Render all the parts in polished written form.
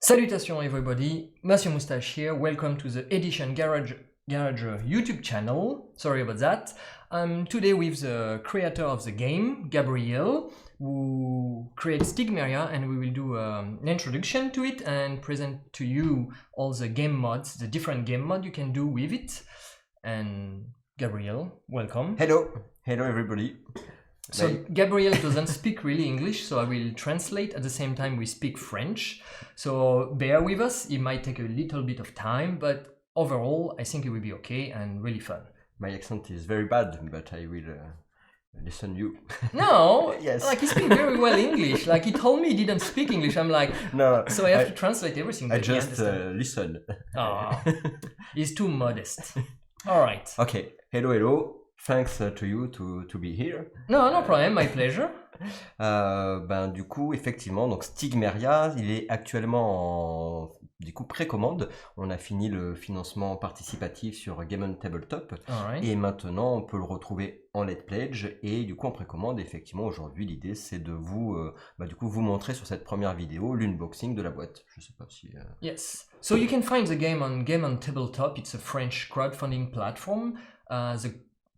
Salutations everybody, Monsieur Moustache here, welcome to the Edition Garajeux YouTube channel, sorry about that. I'm today with the creator of the game, Gabriel, who creates Stigméria, and we will do an introduction to it and present to you all the game mods, the different game mods you can do with it. And Gabriel, welcome. Hello everybody. So Gabriel doesn't speak really English, so I will translate. At the same time we speak French, so bear with us. It might take a little bit of time, but overall I think it will be okay and really fun. My accent is very bad, but I will listen you. No, yes. Like he speaks very well English. Like he told me he didn't speak English. I'm like, no. So I have to translate everything. I just listen. Oh, he's too modest. All right. Okay. Hello. Thanks to you to be here. No problem, my pleasure. Du coup, effectivement, donc Stigméria, il est actuellement en précommande. On a fini le financement participatif sur Game Tabletop. Right. Et maintenant, on peut le retrouver en Let's Pledge. Et du coup, en précommande, effectivement, aujourd'hui, l'idée, c'est de vous, vous montrer sur cette première vidéo l'unboxing de la boîte. Je sais pas si... Yes. So you can find the game on Tabletop. It's a French crowdfunding platform. The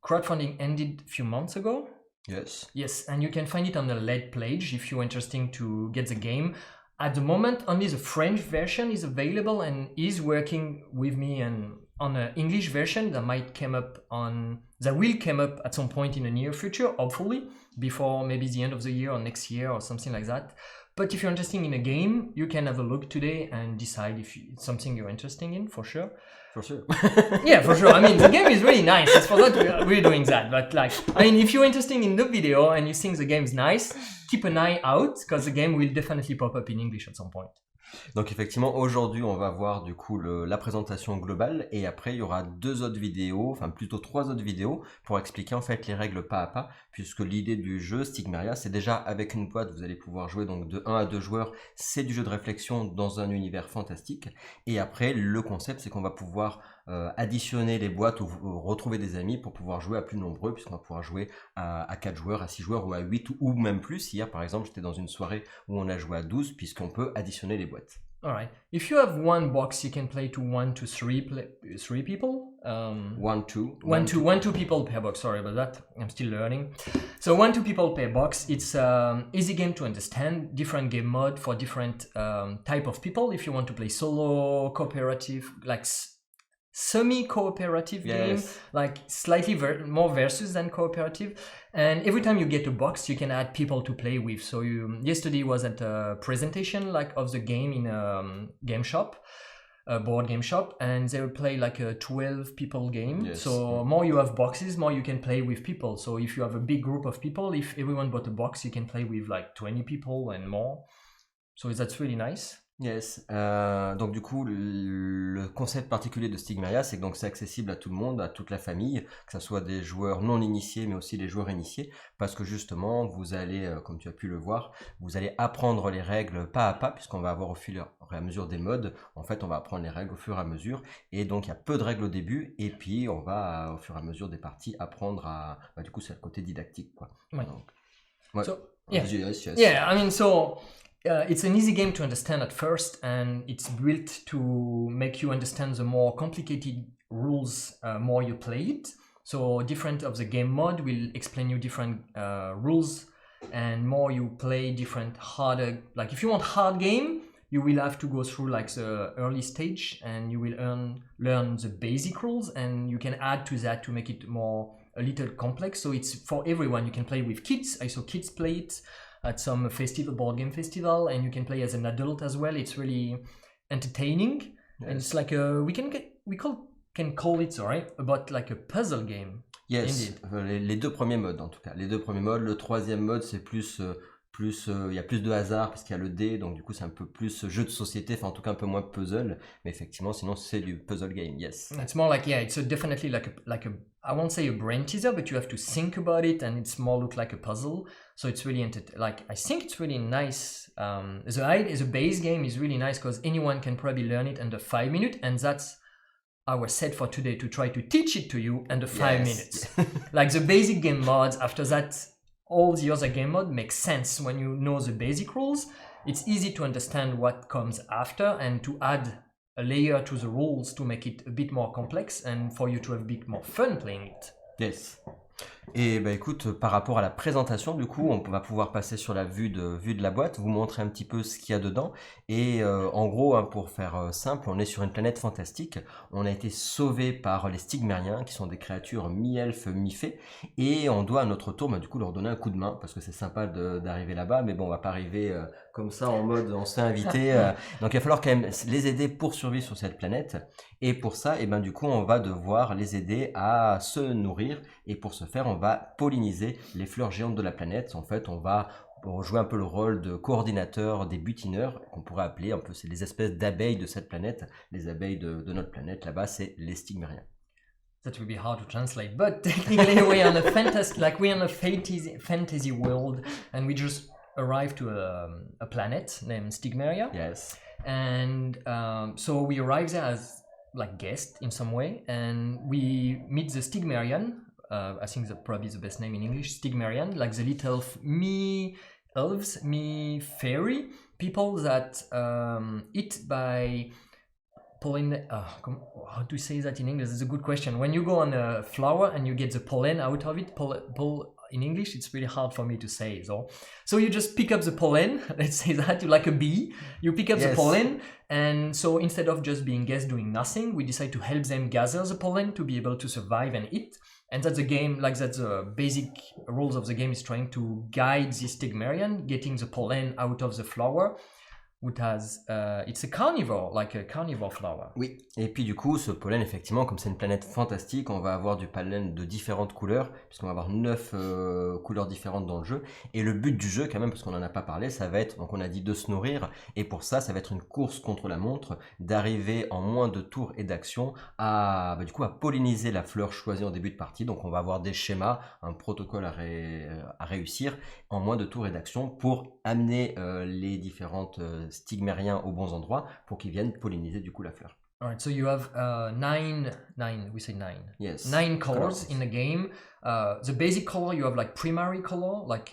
crowdfunding ended a few months ago. Yes, and you can find it on the Let's Pledge if you're interested to get the game. At the moment, only the French version is available and is working with me and on an English version that will come up at some point in the near future, hopefully, before maybe the end of the year or next year or something like that. But if you're interested in a game, you can have a look today and decide if it's something you're interested in, for sure. For sure. Yeah, for sure. I mean, the game is really nice. It's for that we're doing that. But if you're interested in the video and you think the game is nice, keep an eye out because the game will definitely pop up in English at some point. Donc effectivement, aujourd'hui, on va voir du coup la présentation globale et après, il y aura trois autres vidéos pour expliquer en fait les règles pas à pas, puisque l'idée du jeu Stigméria, c'est déjà avec une boîte, vous allez pouvoir jouer donc de 1 à 2 joueurs, c'est du jeu de réflexion dans un univers fantastique. Et après, le concept, c'est qu'on va pouvoir additionner les boîtes ou retrouver des amis pour pouvoir jouer à plus nombreux, puisqu'on va pouvoir jouer à 4 joueurs, à 6 joueurs ou à 8 ou même plus. Hier, par exemple, j'étais dans une soirée où on a joué à 12, puisqu'on peut additionner les boîtes. Alright. If you have one box, you can play to 1 to 3 people. 2 people per box. Sorry about that. I'm still learning. So 1 2 people per box. It's easy game to understand. Different game mode for different type of people. If you want to play solo, cooperative, like semi-cooperative game, like slightly more versus than cooperative. And every time you get a box, you can add people to play with. So yesterday was at a presentation of the game in a game shop, a board game shop, and they will play like a 12 people game. So more you have boxes, more you can play with people. So if you have a big group of people, if everyone bought a box, you can play with like 20 people and more. So that's really nice. Yes, donc du coup le concept particulier de Stigméria, c'est que donc c'est accessible à tout le monde, à toute la famille, que ce soit des joueurs non initiés mais aussi des joueurs initiés, parce que justement vous allez, comme tu as pu le voir, vous allez apprendre les règles pas à pas, puisqu'on va avoir au fur et à mesure des modes, en fait on va apprendre les règles au fur et à mesure, et donc il y a peu de règles au début, et puis on va au fur et à mesure des parties apprendre à, du coup c'est le côté didactique quoi. Ouais. Donc, ouais. So, yes. Yeah, I mean it's an easy game to understand at first, and it's built to make you understand the more complicated rules more you play it. So different of the game mode will explain you different rules, and more you play different harder. Like if you want hard game, you will have to go through like the early stage, and you will learn the basic rules, and you can add to that to make it a little complex. So it's for everyone. You can play with kids. I saw kids play it at some board game festival, and you can play as an adult as well. It's really entertaining, and it's like we can call it about like a puzzle game. Yes, les deux premiers modes en tout cas. Les deux premiers modes. Le troisième mode, c'est plus il y a plus de hasard parce qu'il y a le dé, donc du coup c'est un peu plus jeu de société, enfin en tout cas un peu moins puzzle, mais effectivement sinon c'est du puzzle game. Yes, it's more like it's definitely like a I won't say a brain teaser, but you have to think about it, and it's more look like a puzzle. So it's really I think it's really nice. The base game is really nice because anyone can probably learn it under 5 minutes, and that's our set for today, to try to teach it to you under 5 minutes. Like the basic game mods, after that all the other game mode makes sense when you know the basic rules, it's easy to understand what comes after and to add a layer to the rules to make it a bit more complex and for you to have a bit more fun playing it. Yes. Et bah écoute, par rapport à la présentation, du coup, on va pouvoir passer sur la vue de la boîte, vous montrer un petit peu ce qu'il y a dedans. Et en gros, hein, pour faire simple, on est sur une planète fantastique. On a été sauvé par les Stigmériens, qui sont des créatures mi-elfes, mi-fées. Et on doit à notre tour, bah, du coup, leur donner un coup de main, parce que c'est sympa d'arriver là-bas. Mais bon, on va pas arriver comme ça en mode on se fait inviter. Donc il va falloir quand même les aider pour survivre sur cette planète. Et pour ça, et ben, du coup, on va devoir les aider à se nourrir. Et pour ce faire, on va polliniser les fleurs géantes de la planète. En fait, on va jouer un peu le rôle de coordinateur des butineurs, qu'on pourrait appeler un peu, c'est les espèces d'abeilles de cette planète. Les abeilles de notre planète, là-bas, c'est les Stigmériens. That will be hard to translate, but technically we're on a fantasy world, and we just arrived to a planet named Stigméria. Yes. And so we arrive there as like guests in some way, and we meet the Stigmérian. I think that probably the best name in English, Stigmérian, like the little elves, fairy people that eat by pollen. How to say that in English? That's a good question. When you go on a flower and you get the pollen out of it, in English, it's really hard for me to say. So you just pick up the pollen, let's say that, you like a bee, you pick up the pollen, and so instead of just being guests doing nothing, we decide to help them gather the pollen to be able to survive and eat. And that's the game, like that's the basic rules of the game, is trying to guide the Stigmérian, getting the pollen out of the flower. It's a carnivore, like a carnivore flower. Oui, et puis du coup, ce pollen, effectivement, comme c'est une planète fantastique, on va avoir du pollen de différentes couleurs, puisqu'on va avoir 9 couleurs différentes dans le jeu. Et le but du jeu, quand même, parce qu'on n'en a pas parlé, ça va être, donc on a dit de se nourrir, et pour ça, ça va être une course contre la montre, d'arriver en moins de tours et d'actions à polliniser la fleur choisie en début de partie. Donc on va avoir des schémas, un protocole à réussir en moins de tours et d'actions pour amener les différentes Stigmériens aux bons endroits pour qu'ils viennent polliniser du coup la fleur. Alright, so you have nine, we say nine. Yes. 9 colors in the game. The basic color, you have like primary color, like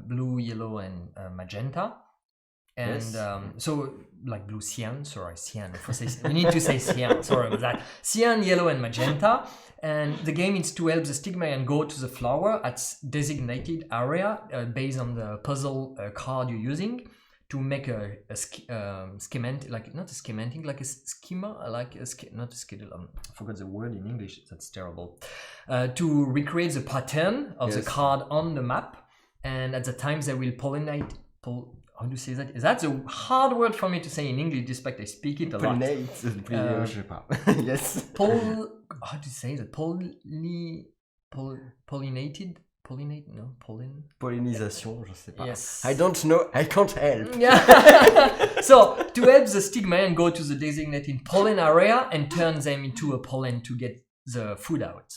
blue, yellow, and magenta. And yes. So like blue, cyan, we need to say cyan, sorry about that. Cyan, yellow, and magenta. And the game is to help the Stigmérian go to the flower at designated area based on the puzzle card you're using, to make a schematic, like not a schematic, like a schema, like not a schedule. I forgot the word in English. That's terrible. To recreate the pattern of the card on the map, and at the times they will pollinate. How do you say that? That's a hard word for me to say in English, despite I speak it a lot. Pollinate, je sais pas. Yes. How to say that? Pollinated. Pollinate? No, pollen. Pollinisation, je sais pas. Yes. I don't know. I can't help. Yeah. So to help the Stigmérian go to the designated pollen area and turn them into a pollen to get the food out.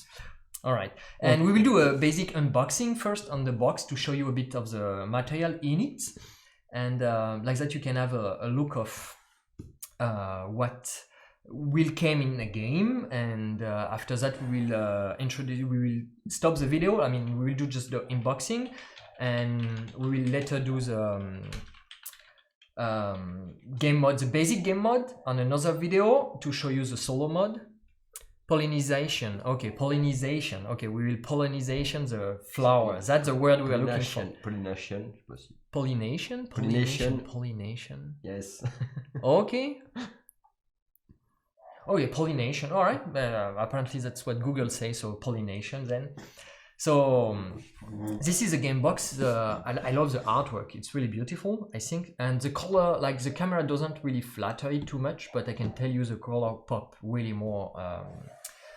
All right. And we will do a basic unboxing first on the box to show you a bit of the material in it, and like that you can have a look of what will come in a game. And after that we will stop the video. I mean, we will do just the unboxing, and we will later do the game mode, the basic game mode, on another video to show you the solo mode. Pollinization. Okay, pollinization. Okay, we will pollinization the flower. That's the word we are looking for. Pollination, je sais pas si. Pollination? Pollination. Yes. Okay. Okay, pollination. All right. Apparently that's what Google says, so pollination then. So this is a game box. I love the artwork. It's really beautiful, I think. And the color, like the camera doesn't really flatter it too much, but I can tell you the color pop really more.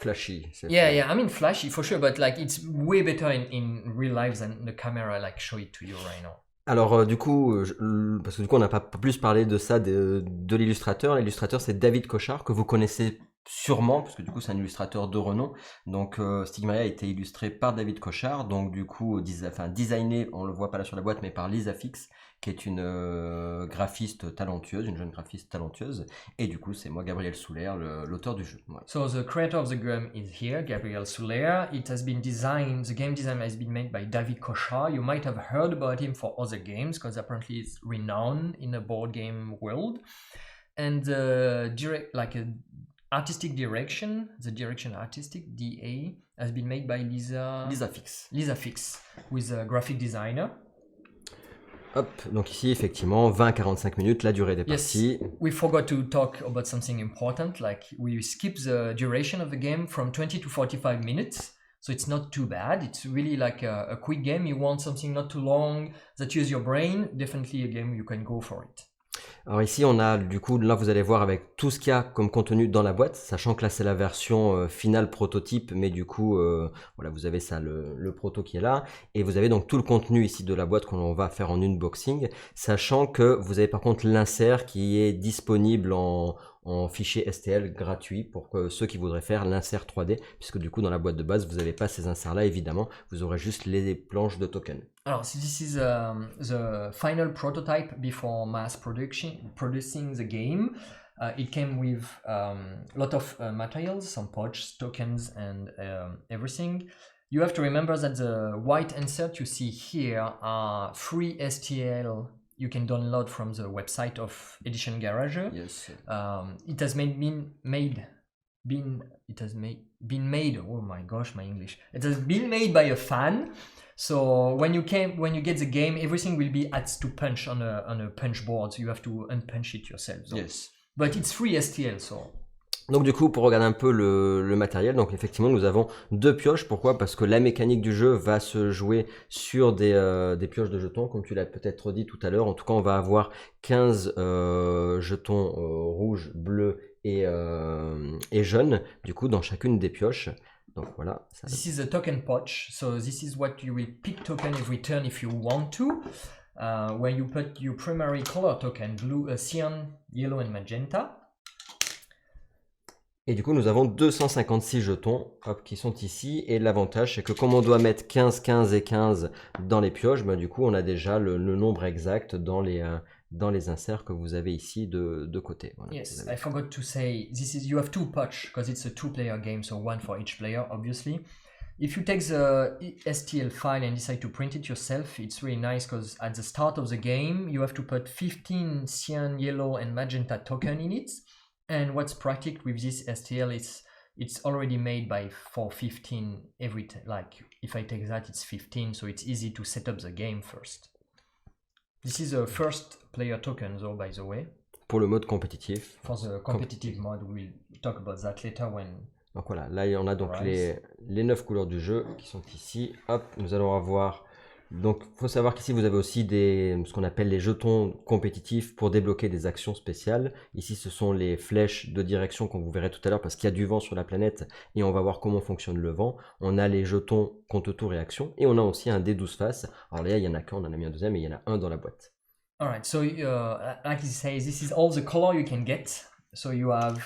Flashy. Yeah. I mean, flashy for sure, but like it's way better in real life than the camera like show it to you right now. Alors du coup, parce que du coup on n'a pas plus parlé de ça de l'illustrateur. L'illustrateur c'est David Cochard, que vous connaissez sûrement, parce que du coup c'est un illustrateur de renom. Donc Stigméria a été illustré par David Cochard, donc du coup designé, on le voit pas là sur la boîte, mais par Lisa Fix, qui est une graphiste talentueuse, une jeune graphiste talentueuse. Et du coup, c'est moi, Gabriel Souleyre, l'auteur du jeu. Ouais. So the creator of the game is here, Gabriel Souleyre. It has been designed, the game design has been made by Cochard. You might have heard about him for other games because apparently he's renowned in the board game world. And artistic direction, the direction artistic, DA, has been made by Lisa Fix, who is a graphic designer. Hop, donc ici effectivement 20-45 minutes la durée des parties. Yes, we forgot to talk about something important, like we skip the duration of the game from 20 to 45 minutes, so it's not too bad. It's really like a quick game. You want something not too long that use your brain, definitely a game you can go for it. Alors ici on a du coup, là vous allez voir avec tout ce qu'il y a comme contenu dans la boîte, sachant que là c'est la version finale prototype, mais du coup voilà, vous avez ça, le proto qui est là, et vous avez donc tout le contenu ici de la boîte qu'on va faire en unboxing, sachant que vous avez par contre l'insert qui est disponible en fichier STL gratuit pour que ceux qui voudraient faire l'insert 3D, puisque du coup dans la boîte de base vous n'avez pas ces inserts là évidemment, vous aurez juste les planches de tokens. Alors, so this is the final prototype before mass producing the game. It came with a lot of materials, some pouches, tokens, and everything. You have to remember that the white insert you see here are free STL you can download from the website of Édition Garajeux. Yes. It has been made. Oh my gosh, my English. It has been made by a fan. So when you get the game, everything will be at to punch on a punch board. So you have to unpunch it yourself. So. Yes. But it's free STL, so. Donc du coup, pour regarder un peu le matériel, donc effectivement nous avons 2 pioches. Pourquoi? Parce que la mécanique du jeu va se jouer sur des pioches de jetons, comme tu l'as peut-être dit tout à l'heure. En tout cas, on va avoir 15 jetons rouges, bleus et jaunes, du coup, dans chacune des pioches. Donc voilà. This is a token pouch. So this is what you will pick token every turn if you want to. Where you put your primary color token, blue, cyan, yellow and magenta. Et du coup, nous avons 256 jetons qui sont ici. Et l'avantage, c'est que comme on doit mettre 15, 15 et 15 dans les pioches, bah, du coup, on a déjà le nombre exact dans les inserts que vous avez ici de côté. Voilà, yes, I forgot to say, you have 2 pouches because it's a 2-player game, so 1 for each player, obviously. If you take the STL file and decide to print it yourself, it's really nice because at the start of the game, you have to put 15 cyan, yellow and magenta token in it. And what's practical with this STL is it's already made for 15 every time. Like if I take that, it's 15, so it's easy to set up the game first. This is a first player token, though, by the way. Pour le mode compétitif. For the competitive mode, we'll talk about that later when. Donc voilà, là on a donc les 9 couleurs du jeu qui sont ici. Hop, nous allons avoir. Donc, il faut savoir qu'ici, vous avez aussi ce qu'on appelle les jetons compétitifs pour débloquer des actions spéciales. Ici, ce sont les flèches de direction qu'on vous verrez tout à l'heure parce qu'il y a du vent sur la planète et on va voir comment fonctionne le vent. On a les jetons compte tour et action et on a aussi un dé 12 faces. Alors là, il y en a qu'un, on en a mis un deuxième et il y en a un dans la boîte. Alright, so like he says, this is all the color you can get. So you have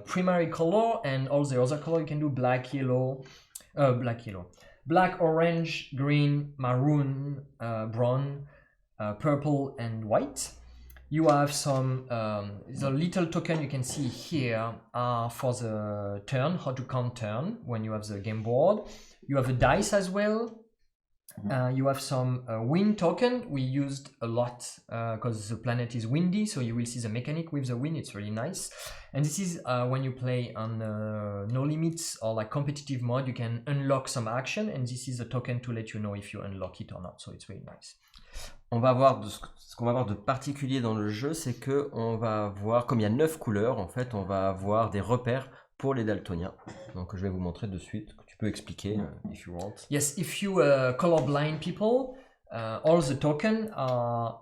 primary color and all the other color you can do black, orange, green, maroon, brown, purple and white. You have some, the little token you can see here are for the turn, how to count turn when you have the game board. You have a dice as well. You have some wind token we used a lot because the planet is windy, so you will see the mechanic with the wind. It's really nice. And this is when you play on no limits or like competitive mode, you can unlock some action, and this is a token to let you know if you unlock it or not. So it's really nice. On va voir ce qu'on va avoir de particulier dans le jeu, c'est que on va avoir, comme il y a 9 couleurs, en fait, on va avoir des repères pour les daltoniens. Donc je vais vous montrer de suite. Tu peux expliquer if you want. Yes, if you colorblind people, all the tokens are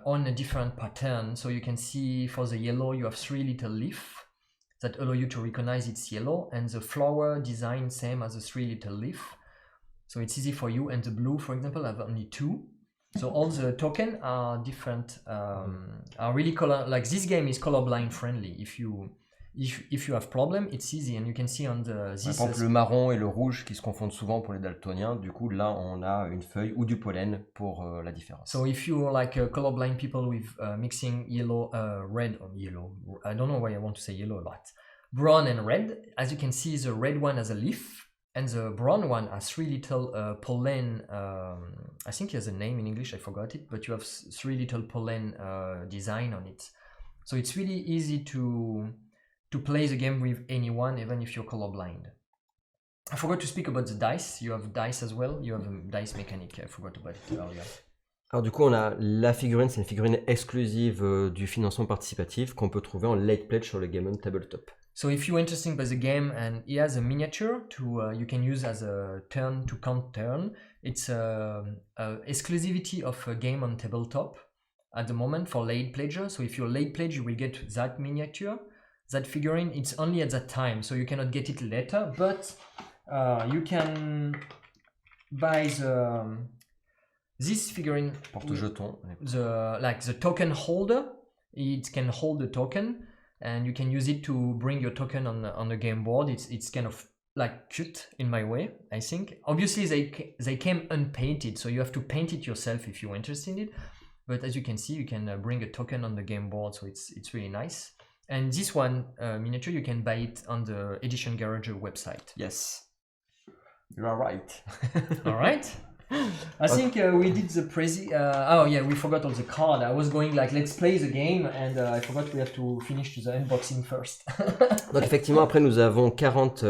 on a different pattern. So you can see for the yellow, you have 3 little leaves that allow you to recognize it's yellow, and the flower design same as the 3 little leaves. So it's easy for you. And the blue, for example, have only 2. So all the tokens are different, are really color, like this game is colorblind friendly. If you if you have problem, it's easy, and you can see on the Par exemple, le marron et le rouge qui se confondent souvent pour les daltoniens. Du coup, là, on a une feuille ou du pollen pour la différence. So if you're like colorblind people with mixing yellow, red or yellow, I don't know why I want to say yellow, but brown and red, as you can see, the red one has a leaf, and the brown one has 3 little pollen. I think it has a name in English, I forgot it, but you have 3 little pollen design on it. So it's really easy to play the game with anyone, even if you're colorblind. I forgot to speak about the dice. You have dice as well. You have a dice mechanic. I forgot about it earlier. Alors du coup, on a la figurine, c'est une figurine exclusive du financement participatif qu'on peut trouver en late pledge sur le Game On Tabletop. So if you're interested by the game, and it has a miniature to you can use as a turn to count turn. It's a exclusivity of a Game on Tabletop at the moment for late pledger. So if you're late pledge, you will get that miniature, that figurine. It's only at that time, so you cannot get it later. But you can buy this figurine, porte-jeton, the token holder. It can hold the token, and you can use it to bring your token on the game board. It's kind of like cute in my way, I think. Obviously, they came unpainted, so you have to paint it yourself if you're interested in it. But as you can see, you can bring a token on the game board, so it's really nice. And this one miniature, you can buy it on the Edition Garajeux website. Yes, you are right. All right. I think we did the oh yeah, we forgot all the card. I was going like, let's play the game, and I forgot we have to finish the unboxing first. Donc effectivement, après nous avons 40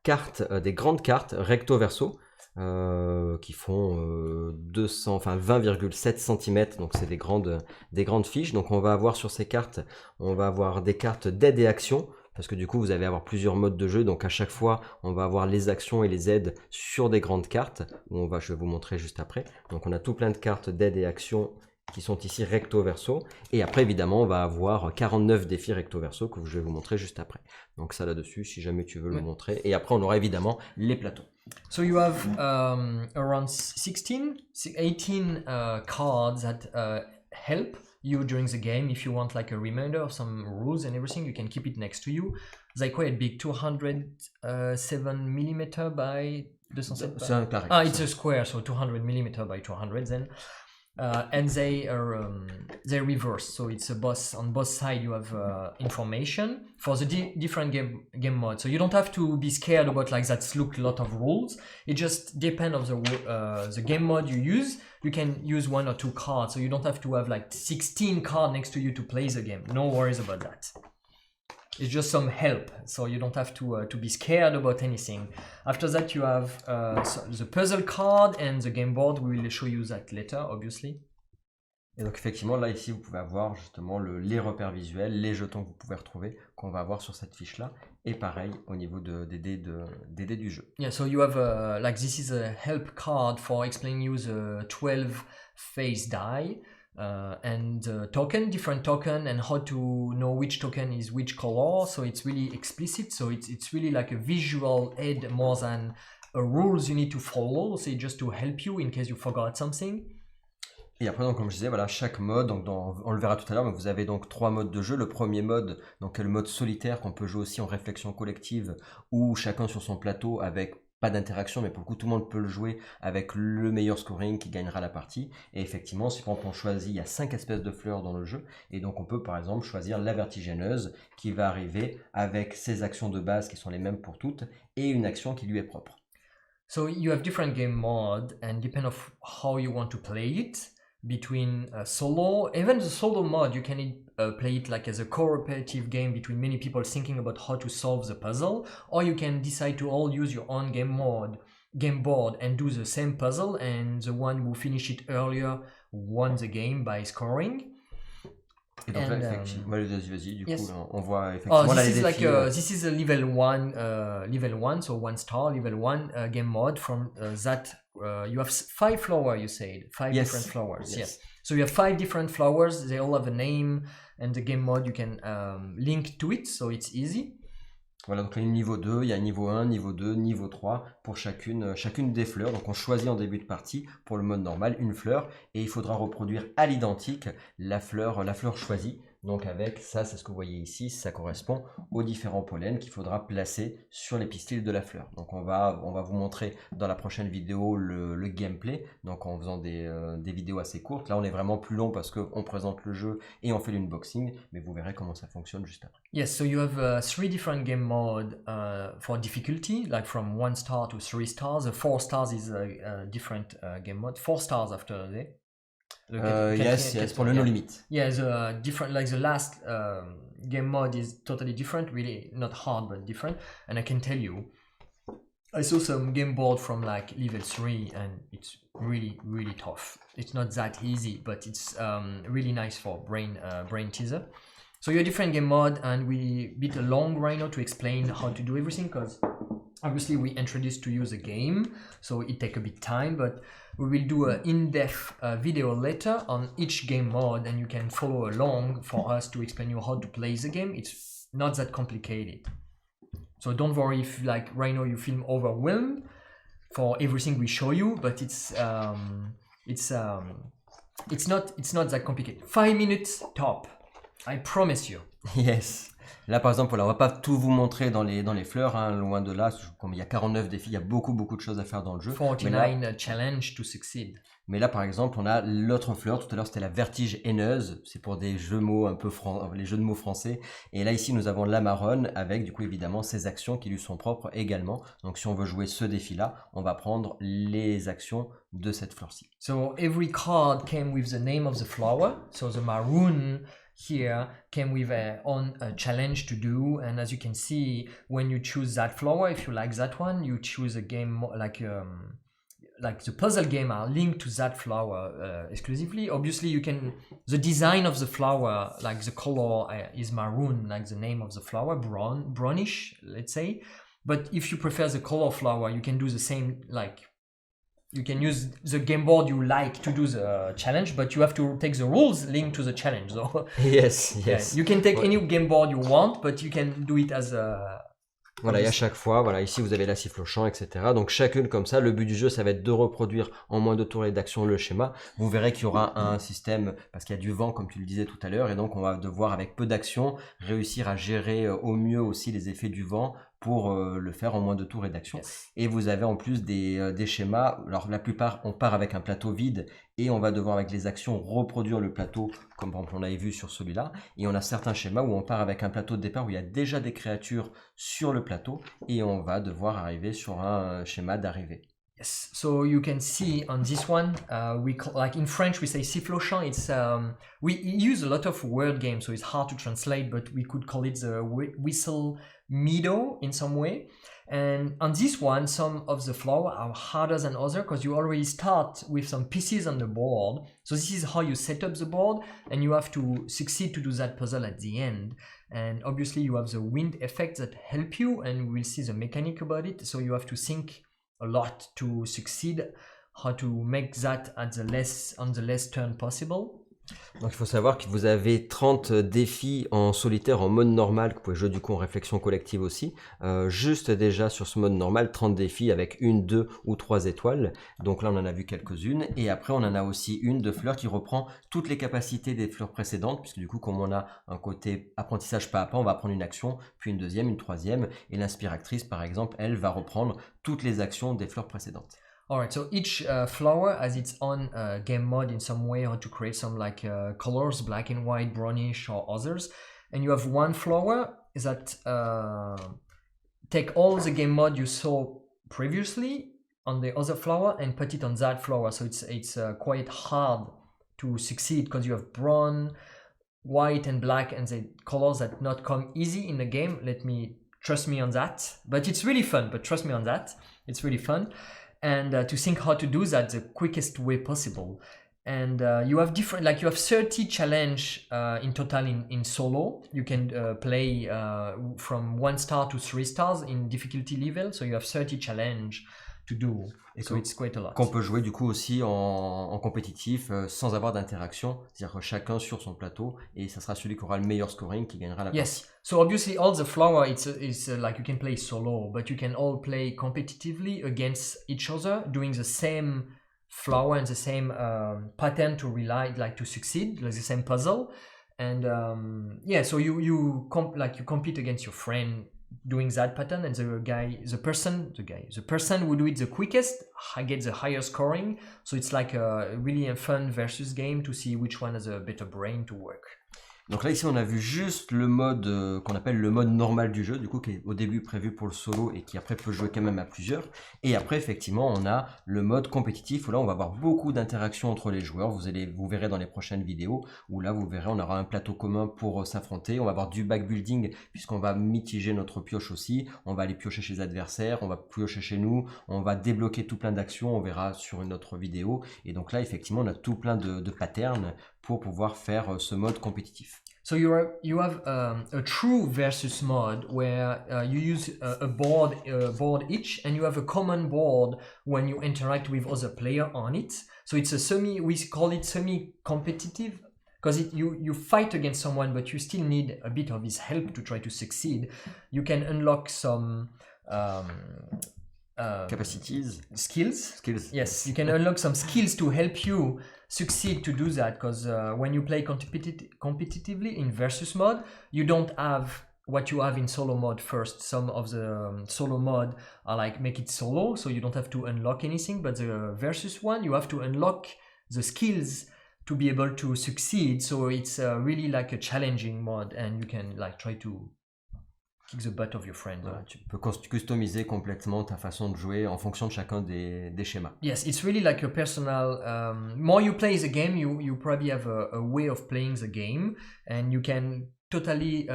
cartes, des grandes cartes recto verso, qui font 20,7 cm, donc c'est des grandes fiches. Donc on va avoir sur ces cartes, on va avoir des cartes d'aide et action, parce que du coup vous allez avoir plusieurs modes de jeu, donc à chaque fois on va avoir les actions et les aides sur des grandes cartes, je vais vous montrer juste après. Donc on a tout plein de cartes d'aide et action qui sont ici recto verso, et après évidemment on va avoir 49 défis recto verso que je vais vous montrer juste après. Donc ça là-dessus si jamais tu veux le montrer, et après on aura évidemment les plateaux. So you have around 18 cards that help you during the game. If you want like a reminder of some rules and everything, you can keep it next to you. They're quite big, 207 mm by 207. C'est un carré. It's a square, so 200 mm by 200 then. And they are reversed, so it's a boss. On both sides you have information for the different game modes. So you don't have to be scared about like that look a lot of rules. It just depends on the game mode you use. You can use 1 or 2 cards, so you don't have to have like 16 cards next to you to play the game. No worries about that. It's just some help, so you don't have to be scared about anything. After that, you have the puzzle card and the game board. We will show you that later, obviously. Et donc effectivement, là ici, vous pouvez avoir justement les repères visuels, les jetons que vous pouvez retrouver, qu'on va avoir sur cette fiche-là. Et pareil au niveau des dés du jeu. Yeah, so you have like this is a help card for explaining you the 12 face die. And different token, and how to know which token is which color. So it's really explicit. So it's really like a visual aid more than a rules you need to follow. So just to help you in case you forgot something. Et après, donc, comme je disais, voilà, chaque mode, donc on le verra tout à l'heure, mais vous avez donc 3 modes de jeu. Le premier mode, donc le mode solitaire qu'on peut jouer aussi en réflexion collective, où chacun sur son plateau avec pas d'interaction, mais pour le coup, tout le monde peut le jouer avec le meilleur scoring qui gagnera la partie. Et effectivement, si on choisit, il y a 5 espèces de fleurs dans le jeu. Et donc, on peut par exemple choisir la vertigineuse qui va arriver avec ses actions de base qui sont les mêmes pour toutes et une action qui lui est propre. So you have different game modes, and depend of how you want to play it. Between solo, even the solo mode, you can play it like as a cooperative game between many people thinking about how to solve the puzzle, or you can decide to all use your own game board and do the same puzzle, and the one who finish it earlier won the game by scoring. Et donc là, effectivement, vas-y, du yes. coup, là, on voit effectivement là, les défis. This is a level 1, so 1 star, level 1 game mode from that. You have 5 flowers, you said. 5 different flowers, yes. So you have 5 different flowers, they all have a name, and the game mode, you can link to it, so it's easy. Voilà, donc il y a niveau 2, il y a niveau 1, niveau 2, niveau 3 pour chacune des fleurs. Donc on choisit en début de partie, pour le mode normal, une fleur, et il faudra reproduire à l'identique la fleur choisie. Donc avec ça, c'est ce que vous voyez ici, ça correspond aux différents pollens qu'il faudra placer sur les pistils de la fleur. Donc on va vous montrer dans la prochaine vidéo le gameplay, donc en faisant des vidéos assez courtes. Là on est vraiment plus long parce qu'on présente le jeu et on fait l'unboxing, mais vous verrez comment ça fonctionne juste après. Yes, so you have 3 different game modes for difficulty, like from 1 star to 3 stars. 4 stars is a different game mode. 4 stars after there. Yes, pour le no limit. Yeah, the different, like the last game mode is totally different, really not hard but different. And I can tell you, I saw some game board from like level 3 and it's really tough. It's not that easy, but it's really nice for brain teaser. So you're a different game mode, and we beat a long rhino to explain how to do everything, because obviously we introduced to you the game, so it take a bit time, but we will do an in-depth video later on each game mode, and you can follow along for us to explain you how to play the game. It's not that complicated. So don't worry if, like Rhino, you feel overwhelmed for everything we show you, but it's not that complicated. 5 minutes top. I promise you. Yes. Là, par exemple, voilà, on va pas tout vous montrer dans les fleurs, hein, loin de là. Comme il y a 49 défis, il y a beaucoup de choses à faire dans le jeu. 49 challenge to succeed. Mais là, par exemple, on a l'autre fleur. Tout à l'heure, c'était la vertige haineuse. C'est pour des jeux de mots un peu les jeux de mots français. Et là, ici, nous avons la marronne avec, du coup, évidemment, ses actions qui lui sont propres également. Donc, si on veut jouer ce défi-là, on va prendre les actions de cette fleur-ci. So every card came with the name of the flower. So the maroon here came with a challenge to do, and as you can see, when you choose that flower, if you like that one, you choose a game like the puzzle game are linked to that flower exclusively. Obviously, you can, the design of the flower, like the color is maroon, like the name of the flower, brownish, let's say. But if you prefer the color flower, you can do the same, like you can use the game board you like to do the challenge, but you have to take the rules linked to the challenge. So yes. Yeah, you can take any game board you want, but you can do it as a... Voilà, et à chaque fois, voilà, ici vous avez la siffle au champ, etc. Donc chacune comme ça, le but du jeu, ça va être de reproduire en moins de tours et d'actions le schéma. Vous verrez qu'il y aura un système, parce qu'il y a du vent, comme tu le disais tout à l'heure, et donc on va devoir, avec peu d'actions, réussir à gérer au mieux aussi les effets du vent pour le faire en moins de tours et d'actions. Yes. Et vous avez en plus des schémas, alors la plupart, on part avec un plateau vide, et on va devoir avec les actions reproduire le plateau, comme par exemple on l'avait vu sur celui-là. Et on a certains schémas où on part avec un plateau de départ où il y a déjà des créatures sur le plateau, et on va devoir arriver sur un schéma d'arrivée. Yes, so you can see on this one, like in French we say siffle au champ. It's we use a lot of word games, so it's hard to translate, but we could call it the whistle meadow in some way. And on this one, some of the flower are harder than others because you already start with some pieces on the board. So this is how you set up the board, and you have to succeed to do that puzzle at the end. And obviously you have the wind effects that help you, and we'll see the mechanic about it. So you have to think a lot to succeed, how to make that on the less turn possible. Donc il faut savoir que vous avez 30 défis en solitaire en mode normal, que vous pouvez jouer du coup en réflexion collective aussi. Juste déjà sur ce mode normal, 30 défis avec 1, 2 ou 3 étoiles. Donc là on en a vu quelques-unes. Et après on en a aussi une de fleurs qui reprend toutes les capacités des fleurs précédentes. Puisque du coup comme on a un côté apprentissage pas à pas, on va prendre une action, puis une deuxième, une troisième. Et l'inspiratrice par exemple, elle va reprendre toutes les actions des fleurs précédentes. Alright, so each flower has its own game mode in some way, how to create some like colors, black and white, brownish or others. And you have one flower that take all the game mode you saw previously on the other flower and put it on that flower. So it's quite hard to succeed because you have brown, white and black, and the colors that not come easy in the game. Trust me on that. But it's really fun, but trust me on that. It's really fun. And to think how to do that the quickest way possible. And you have 30 challenge in total in solo. You can play from 1 star to 3 stars in difficulty level. So you have 30 challenge to do. Et so it's quite a lot. Qu'on peut jouer du coup aussi en compétitif sans avoir d'interaction. C'est-à-dire que chacun sur son plateau, et ça sera celui qui aura le meilleur scoring qui gagnera la partie. Yes. So obviously all the flower it's like you can play solo, but you can all play competitively against each other, doing the same flower and the same pattern to succeed, like the same puzzle. And yeah, so you compete against your friend doing that pattern, and the person who do it the quickest gets the higher scoring. So it's like really a fun versus game to see which one has a better brain to work. Donc là ici on a vu juste le mode qu'on appelle le mode normal du jeu, du coup qui est au début prévu pour le solo et qui après peut jouer quand même à plusieurs. Et après effectivement on a le mode compétitif où là on va avoir beaucoup d'interactions entre les joueurs. Vous verrez dans les prochaines vidéos où là vous verrez on aura un plateau commun pour s'affronter. On va avoir du backbuilding puisqu'on va mitiger notre pioche aussi. On va aller piocher chez les adversaires, on va piocher chez nous, on va débloquer tout plein d'actions, on verra sur une autre vidéo. Et donc là effectivement on a tout plein de patterns pour pouvoir faire ce mode compétitif. So you have a true versus mode where you use a board each, and you have a common board when you interact with other player on it. So it's we call it semi-competitive because you fight against someone, but you still need a bit of his help to try to succeed. You can unlock some capacities, skills. Yes, you can unlock some skills to help you succeed to do that, because when you play competitively in versus mode, you don't have what you have in solo mode first. Some of the solo mode are like make it solo, so you don't have to unlock anything, but the versus one, you have to unlock the skills to be able to succeed. So it's really like a challenging mode, and you can like try to kick the butt of your friend. Voilà, tu peux customiser complètement ta façon de jouer en fonction de chacun des schémas. Yes, it's really like a personal. More you play the game, you probably have a way of playing the game, and you can totally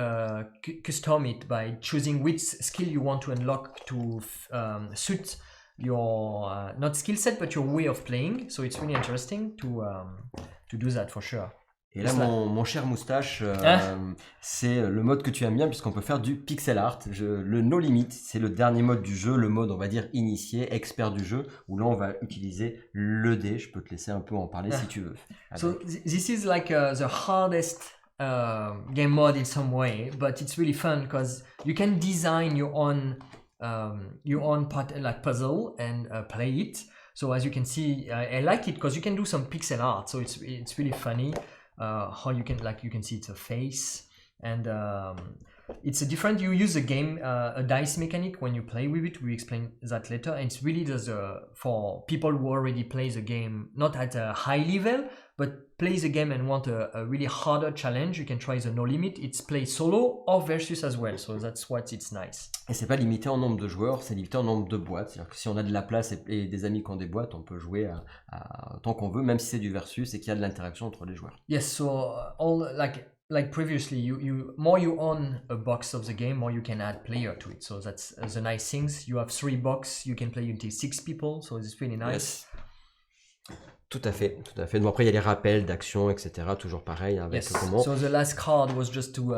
custom it by choosing which skill you want to unlock to suit your not skill set but your way of playing. So it's really interesting to do that for sure. Et là, mon cher Moustache, c'est le mode que tu aimes bien puisqu'on peut faire du pixel art. Le no limit, c'est le dernier mode du jeu, le mode on va dire initié, expert du jeu, où là on va utiliser le dé. Je peux te laisser un peu en parler si tu veux. So this is like the hardest game mode in some way, but it's really fun because you can design your own like puzzle and play it. So as you can see, I like it because you can do some pixel art. So it's really funny. How you can see it's a face, and it's a different. You use a dice mechanic when you play with it. We explain that later. And it's really just for people who already play the game, not at a high level, but play the game and want a really harder challenge. You can try the no limit. It's play solo or versus as well. So that's what it's nice. Et c'est pas limité en nombre de joueurs, c'est limité en nombre de boîtes. C'est-à-dire que si on a de la place et des amis qui ont des boîtes, on peut jouer tant qu'on veut, même si c'est du versus et qu'il y a de l'interaction entre les joueurs. Yes, so all like previously, you more you own a box of the game, more you can add player to it. So that's the nice things. You have 3 boxes, you can play until 6 people, so it's really nice. Yes. Tout à fait, tout à fait. Bon, après, il y a les rappels d'actions, etc. Toujours pareil avec comment. So the last card was just to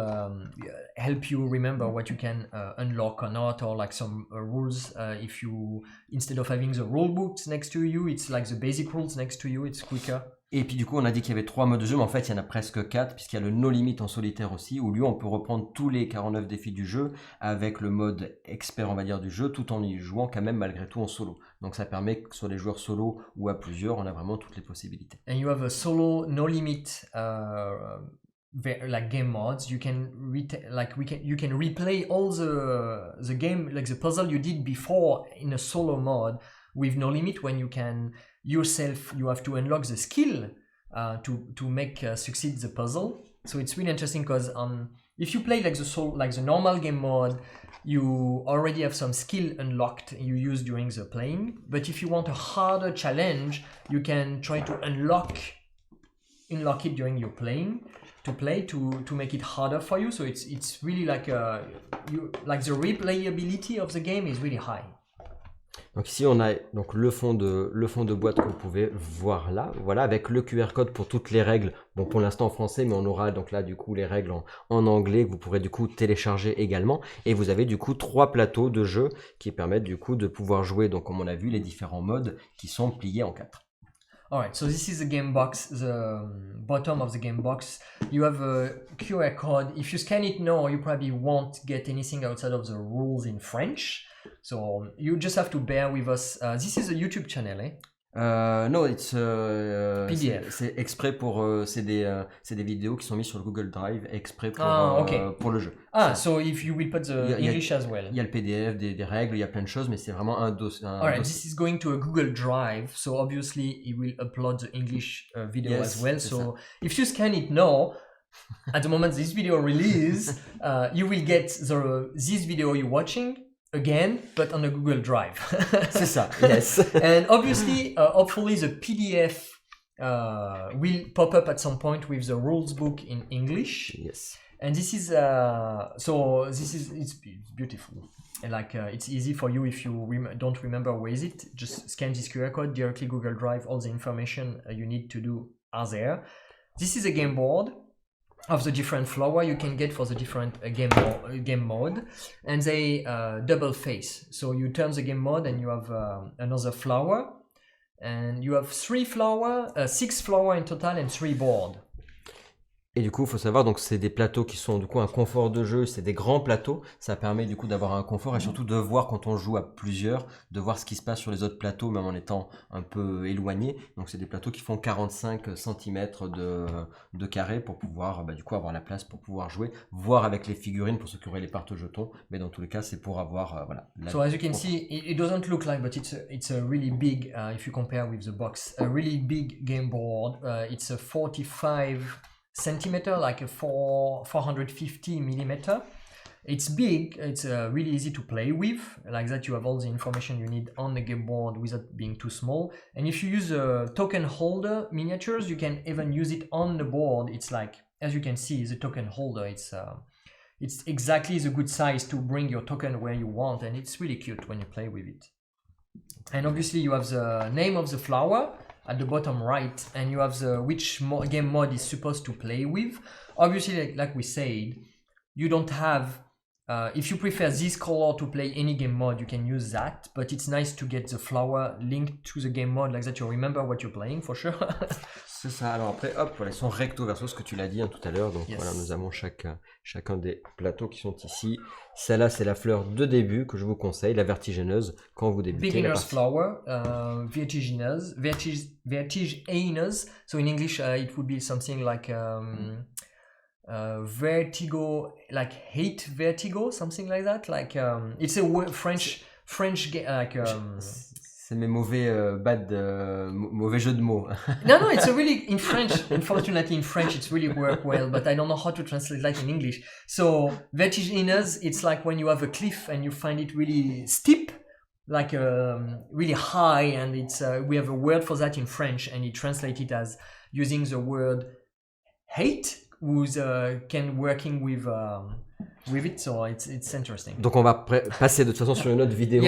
help you remember what you can unlock or not, or like some rules. If you, instead of having the rule books next to you, it's like the basic rules next to you. It's quicker. Et puis du coup, on a dit qu'il y avait 3 modes de jeu, mais en fait, il y en a presque 4, puisqu'il y a le no limit en solitaire aussi, où lui, on peut reprendre tous les 49 défis du jeu avec le mode expert, on va dire, du jeu, tout en y jouant quand même malgré tout en solo. Donc ça permet que soit les joueurs solo ou à plusieurs, on a vraiment toutes les possibilités. And you have a solo no limit like game modes. You can you can replay all the game, like the puzzle you did before in a solo mode with no limit, when you can yourself, you have to unlock the skill to make succeed the puzzle. So it's really interesting because if you play like the normal game mode, you already have some skill unlocked you use during the playing. But if you want a harder challenge, you can try to unlock it during your playing to make it harder for you. So it's really like the replayability of the game is really high. Donc ici on a donc le fond de boîte que vous pouvez voir là, voilà, avec le QR code pour toutes les règles, bon pour l'instant en français, mais on aura donc là du coup les règles en anglais que vous pourrez du coup télécharger également, et vous avez du coup 3 plateaux de jeu qui permettent du coup de pouvoir jouer, donc comme on a vu, les différents modes qui sont pliés en 4. Alright, so this is the game box, the bottom of the game box. You have a QR code. If you scan it now, you probably won't get anything outside of the rules in French. So you just have to bear with us. This is a YouTube channel, eh? No, it's PDF. c'est exprès pour c'est des vidéos qui sont mises sur le Google Drive exprès pour le jeu. So if you will put the English as well. Il y a le PDF, des règles, il y a plein de choses, mais c'est vraiment un dossier. Alright, this is going to a Google Drive, so obviously it will upload the English video as well. So if you scan it now, at the moment this video release, you will get this video you're watching again, but on a Google Drive. C'est ça, yes. And obviously, hopefully the PDF will pop up at some point with the rules book in English. Yes. And this is it's beautiful. And it's easy for you if you don't remember where is it. Just scan this QR code, directly Google Drive. All the information you need to do are there. This is a game board of the different flower you can get for the different game mode, and they double face. So you turn the game mode and you have another flower, and you have 6 flower in total and 3 board. Et du coup, il faut savoir, donc c'est des plateaux qui sont du coup un confort de jeu, c'est des grands plateaux, ça permet du coup d'avoir un confort et surtout de voir quand on joue à plusieurs, de voir ce qui se passe sur les autres plateaux même en étant un peu éloigné. Donc c'est des plateaux qui font 45 cm de carré pour pouvoir du coup avoir la place pour pouvoir jouer, voir avec les figurines pour ceux qui auraient les porte-jetons, mais dans tous les cas c'est pour avoir So as you can see, it doesn't look like, but it's a really big, if you compare with the box, a really big game board. It's a 45 centimeter, like a 450 millimeter. It's big, it's really easy to play with. Like that you have all the information you need on the game board without being too small. And if you use a token holder miniatures, you can even use it on the board. It's like, as you can see, the token holder, it's exactly the good size to bring your token where you want, and it's really cute when you play with it. And obviously you have the name of the flower at the bottom right, and you have which game mode is supposed to play with. Obviously, like we said, you don't have, if you prefer this color to play any game mode, you can use that, but it's nice to get the flower linked to the game mode, like that you remember what you're playing for sure. C'est ça, alors après, hop, voilà, ils sont recto verso, ce que tu l'as dit tout à l'heure, donc yes. Voilà, nous avons chacun des plateaux qui sont ici. Celle-là, c'est la fleur de début que je vous conseille, la vertigineuse, quand vous débutez. Beginner's flower, vertiginous. So in English, it would be something like vertigo, like hate vertigo, something like that. Like it's a word, French like. C'est mes mauvais mauvais jeux de mots. No, it's a really, in French, unfortunately in French it's really work well, but I don't know how to translate that in English. So vertiginous, it's like when you have a cliff and you find it really steep, like really high, and it's we have a word for that in French, and it translated as using the word hate, who's can working with it, so it's interesting. Donc on va passer de toute façon sur une autre vidéo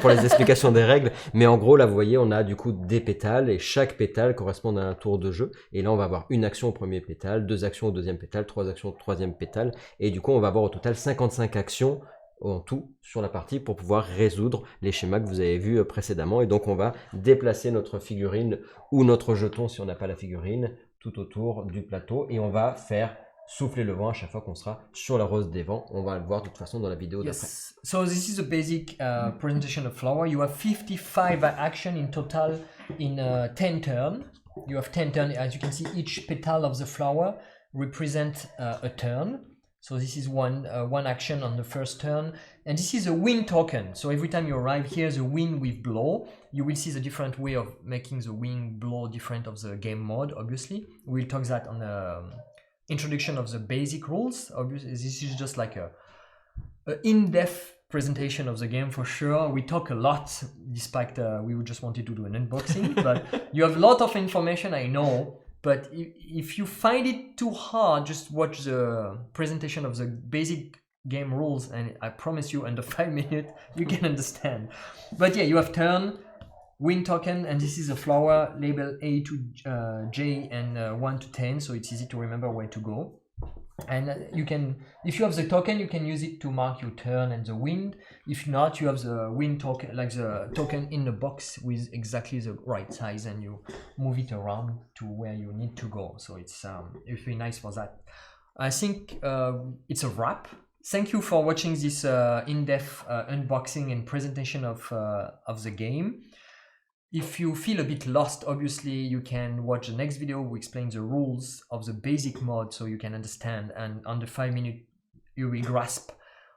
pour les explications des règles, mais en gros là vous voyez on a du coup des pétales et chaque pétale correspond à un tour de jeu, et là on va avoir une action au premier pétale, 2 actions au deuxième pétale, 3 actions au troisième pétale, et du coup on va avoir au total 55 actions en tout sur la partie pour pouvoir résoudre les schémas que vous avez vus précédemment. Et donc on va déplacer notre figurine ou notre jeton si on n'a pas la figurine tout autour du plateau, et on va faire souffler le vent à chaque fois qu'on sera sur la rose des vents. On va le voir de toute façon dans la vidéo d'après. So this is a basic presentation of flower. You have 55 action in total in 10 turn. You have 10 turn. As you can see, each petal of the flower represent a turn. So this is one action on the first turn, and this is a wind token. So every time you arrive here, the wind will blow. You will see the different way of making the wind blow different of the game mode. Obviously, we'll talk that on the introduction of the basic rules. Obviously, this is just like a in-depth presentation of the game for sure. We talk a lot, despite we just wanted to do an unboxing, but you have a lot of information, I know. But if you find it too hard, just watch the presentation of the basic game rules, and I promise you under 5 minutes you can understand. But yeah, you have turn, win token, and this is a flower label A to J and 1 to 10, so it's easy to remember where to go. And you can, if you have the token, you can use it to mark your turn and the wind. If not, you have the wind token, like the token in the box with exactly the right size, and you move it around to where you need to go. So it's really nice for that. I think it's a wrap. Thank you for watching this in-depth unboxing and presentation of the game. if you feel a bit lost, obviously you can watch the next video who explains the rules of the basic mode so you can understand, and under 5 minutes you will grasp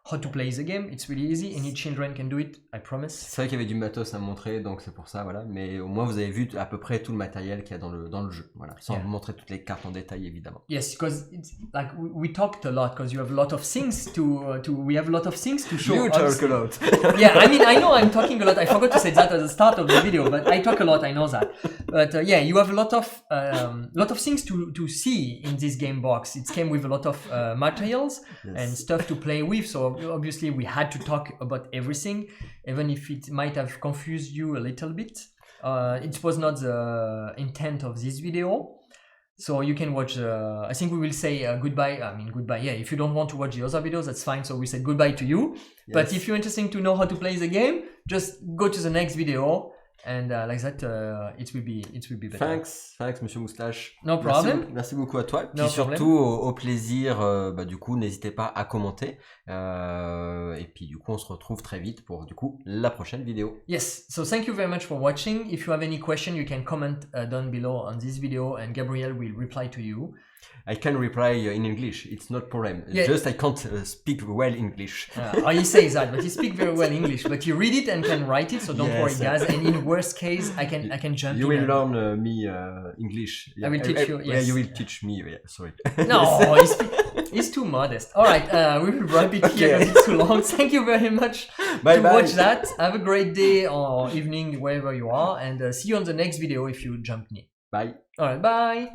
how to play the game. It's really easy. Any children can do it, I promise. C'est vrai qu'il y avait du matos à montrer, donc c'est pour ça, voilà. Mais au moins vous avez vu à peu près tout le matériel qu'il y a dans le jeu, voilà. Sans vous montrer toutes les cartes en détail, évidemment. Yes, because it's like we talked a lot because you have a lot of things we have a lot of things to show. You talk a lot. Yeah, I mean, I know I'm talking a lot. I forgot to say that at the start of the video, but I talk a lot. I know that. But yeah, you have a lot of things to see in this game box. It came with a lot of materials and stuff to play with. So obviously we had to talk about everything, even if it might have confused you a little bit. It was not the intent of this video. So you can watch, I think we will say goodbye. I mean, goodbye. Yeah, if you don't want to watch the other videos, that's fine. So we said goodbye to you. Yes. But if you're interested to know how to play the game, just go to the next video. And like that, it will be better. Thanks, Monsieur Moustache. No problem. Merci beaucoup à toi. No Puis surtout au plaisir. Du coup, n'hésitez pas à commenter. Et puis du coup, on se retrouve très vite pour du coup la prochaine vidéo. Yes. So thank you very much for watching. If you have any question, you can comment down below on this video, and Gabriel will reply to you. I can reply in English. It's not problem. Yeah. Just I can't speak well English. He says that, but he speaks very well English. But he read it and can write it, so don't worry, guys. And in worst case, I can jump. You will learn me English. Yeah. I will teach you. Yes. Yeah, you will teach me. Yeah, sorry. No, he's too modest. All right, we will wrap it here because it's too long. Thank you very much to watch that. Have a great day or evening wherever you are, and see you on the next video if you jump me. Bye. All right, bye.